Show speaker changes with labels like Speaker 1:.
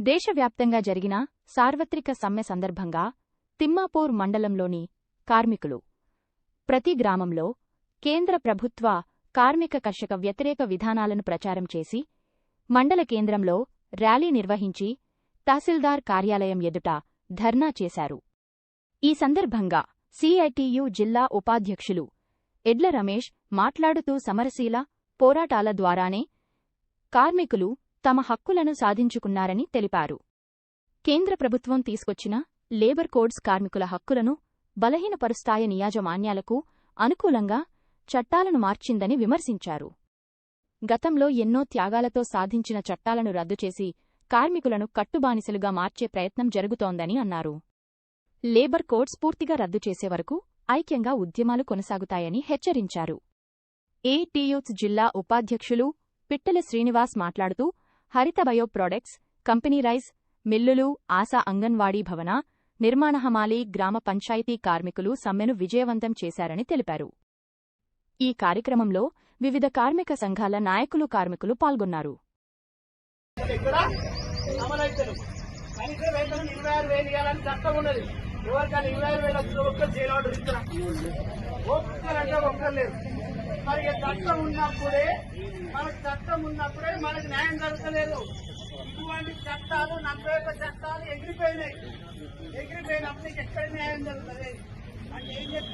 Speaker 1: దేశవ్యాప్తంగా జరిగిన సార్వత్రిక సమ్మె సందర్భంగా తిమ్మాపూర్ మండలంలోని కార్మికులు ప్రతి గ్రామంలో కేంద్ర ప్రభుత్వ కార్మిక కర్షక వ్యతిరేక విధానాలను ప్రచారం చేసి మండల కేంద్రంలో ర్యాలీ నిర్వహించి తహసీల్దార్ కార్యాలయం ఎదుట ధర్నా చేశారు. ఈ సందర్భంగా సిఐటియు జిల్లా ఉపాధ్యక్షులు ఎడ్ల రమేష్ మాట్లాడుతూ సమరశీల పోరాటాల ద్వారానే కార్మికులు తమ హక్కులను సాధించుకున్నారని తెలిపారు. కేంద్ర ప్రభుత్వం తీసుకొచ్చిన లేబర్ కోడ్స్ కార్మికుల హక్కులను బలహీనపరుస్తాయని యాజమాన్యాలకు అనుకూలంగా చట్టాలను మార్చిందని విమర్శించారు. గతంలో ఎన్నో త్యాగాలతో సాధించిన చట్టాలను రద్దు చేసి కార్మికులను కట్టుబానిసలుగా మార్చే ప్రయత్నం జరుగుతోందని అన్నారు. లేబర్ కోడ్స్ పూర్తిగా రద్దు చేసే వరకు ఐక్యంగా ఉద్యమాలు కొనసాగుతాయని హెచ్చరించారు. ఏటీయూత్ జిల్లా ఉపాధ్యక్షులు పిట్టల శ్రీనివాస్ మాట్లాడుతూ హరిత బయో ప్రొడక్ట్స్ కంపెనీ రైస్ మిల్లులు ఆశా అంగన్వాడీ భవన నిర్మాణ హమాలీ గ్రామ పంచాయతీ కార్మికులు సమ్మెను విజయవంతం చేశారని తెలిపారు. ఈ కార్యక్రమంలో వివిధ కార్మిక సంఘాల నాయకులు కార్మికులు పాల్గొన్నారు.
Speaker 2: మరి చట్టం ఉన్నప్పుడే మనకు న్యాయం జరగలేదు. ఇటువంటి చట్టాలు 40 చట్టాలు ఎగిరిపోయినప్పుడు ఎక్కడ న్యాయం జరుగుతుంది అంటే ఏం చెప్తారు?